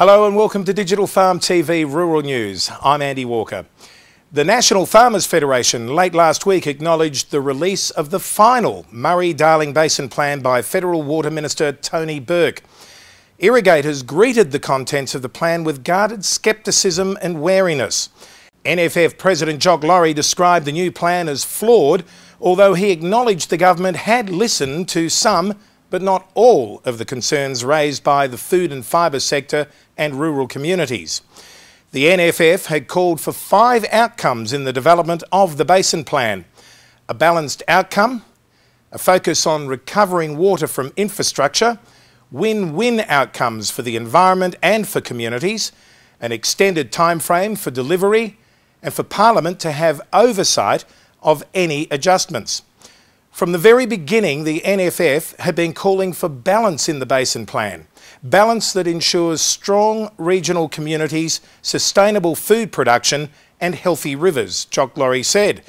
Hello and welcome to Digital Farm TV Rural News. I'm Andy Walker. The National Farmers Federation late last week acknowledged the release of the final Murray-Darling Basin Plan by Federal Water Minister Tony Burke. Irrigators greeted the contents of the plan with guarded scepticism and wariness. NFF President Jock Lawrie described the new plan as flawed, although he acknowledged the government had listened to some but not all of the concerns raised by the food and fibre sector and rural communities. The NFF had called for 5 outcomes in the development of the Basin Plan: a balanced outcome, a focus on recovering water from infrastructure, win-win outcomes for the environment and for communities, an extended timeframe for delivery, and for Parliament to have oversight of any adjustments. From the very beginning, the NFF had been calling for balance in the Basin Plan, balance that ensures strong regional communities, sustainable food production and healthy rivers, Jock Lawrie said.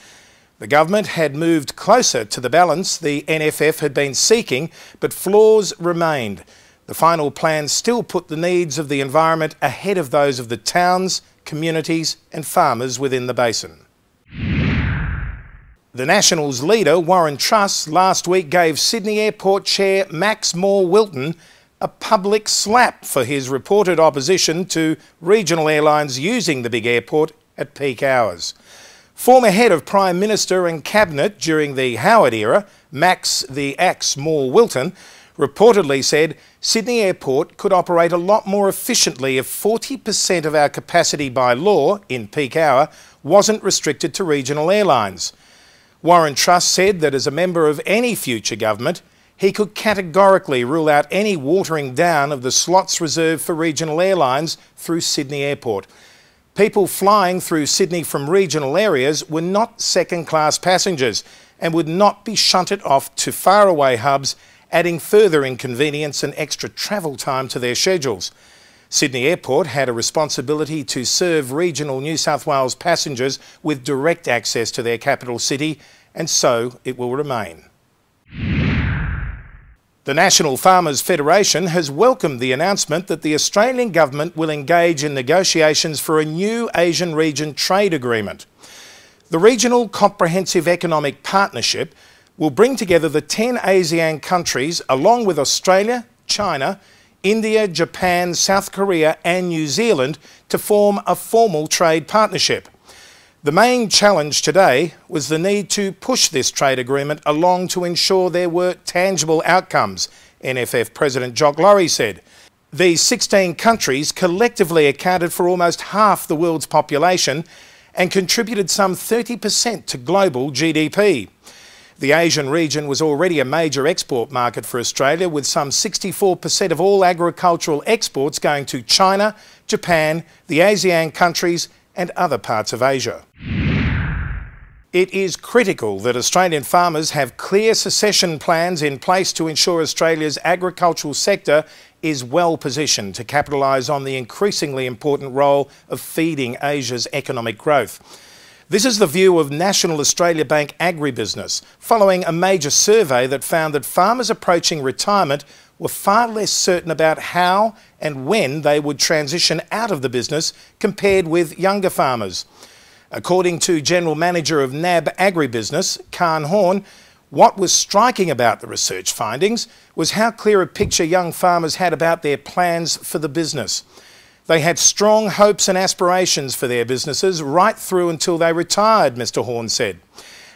The government had moved closer to the balance the NFF had been seeking, but flaws remained. The final plan still put the needs of the environment ahead of those of the towns, communities and farmers within the basin. The Nationals' leader, Warren Truss, last week gave Sydney Airport Chair Max Moore-Wilton a public slap for his reported opposition to regional airlines using the big airport at peak hours. Former head of Prime Minister and Cabinet during the Howard era, Max the Axe Moore-Wilton, reportedly said Sydney Airport could operate a lot more efficiently if 40% of our capacity by law in peak hour wasn't restricted to regional airlines. Warren Truss said that as a member of any future government, he could categorically rule out any watering down of the slots reserved for regional airlines through Sydney Airport. People flying through Sydney from regional areas were not second-class passengers and would not be shunted off to faraway hubs, adding further inconvenience and extra travel time to their schedules. Sydney Airport had a responsibility to serve regional New South Wales passengers with direct access to their capital city, and so it will remain. The National Farmers Federation has welcomed the announcement that the Australian government will engage in negotiations for a new Asian region trade agreement. The Regional Comprehensive Economic Partnership will bring together the 10 ASEAN countries along with Australia, China, India, Japan, South Korea and New Zealand to form a formal trade partnership. The main challenge today was the need to push this trade agreement along to ensure there were tangible outcomes, NFF President Jock Lawrie said. These 16 countries collectively accounted for almost half the world's population and contributed some 30% to global GDP. The Asian region was already a major export market for Australia, with some 64% of all agricultural exports going to China, Japan, the ASEAN countries and other parts of Asia. It is critical that Australian farmers have clear succession plans in place to ensure Australia's agricultural sector is well positioned to capitalise on the increasingly important role of feeding Asia's economic growth. This is the view of National Australia Bank Agribusiness, following a major survey that found that farmers approaching retirement were far less certain about how and when they would transition out of the business compared with younger farmers. According to General Manager of NAB Agribusiness, Khan Horn, what was striking about the research findings was how clear a picture young farmers had about their plans for the business. They had strong hopes and aspirations for their businesses right through until they retired, Mr Horn said.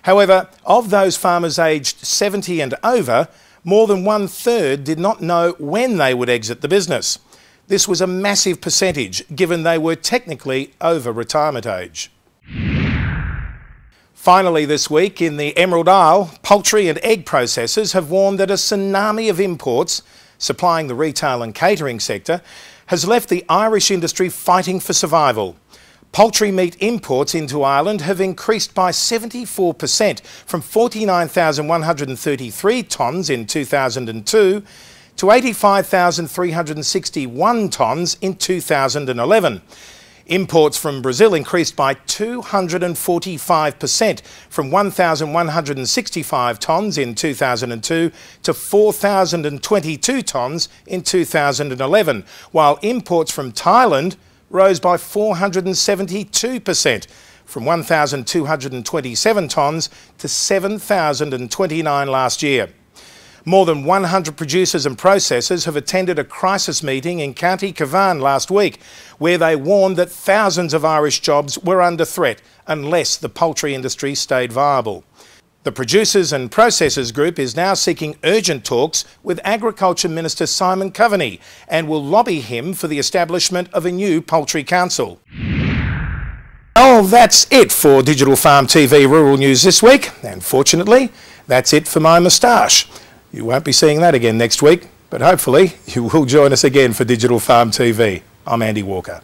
However, of those farmers aged 70 and over, more than 1/3 did not know when they would exit the business. This was a massive percentage, given they were technically over retirement age. Finally this week, in the Emerald Isle, poultry and egg processors have warned that a tsunami of imports, supplying the retail and catering sector, has left the Irish industry fighting for survival. Poultry meat imports into Ireland have increased by 74% from 49,133 tonnes in 2002 to 85,361 tonnes in 2011. Imports from Brazil increased by 245% from 1,165 tonnes in 2002 to 4,022 tonnes in 2011, while imports from Thailand rose by 472%, from 1,227 tonnes to 7,029 last year. More than 100 producers and processors have attended a crisis meeting in County Cavan last week, where they warned that thousands of Irish jobs were under threat unless the poultry industry stayed viable. The Producers and Processors Group is now seeking urgent talks with Agriculture Minister Simon Coveney and will lobby him for the establishment of a new poultry council. Oh, that's it for Digital Farm TV Rural News this week, and fortunately, that's it for my moustache. You won't be seeing that again next week, but hopefully you will join us again for Digital Farm TV. I'm Andy Walker.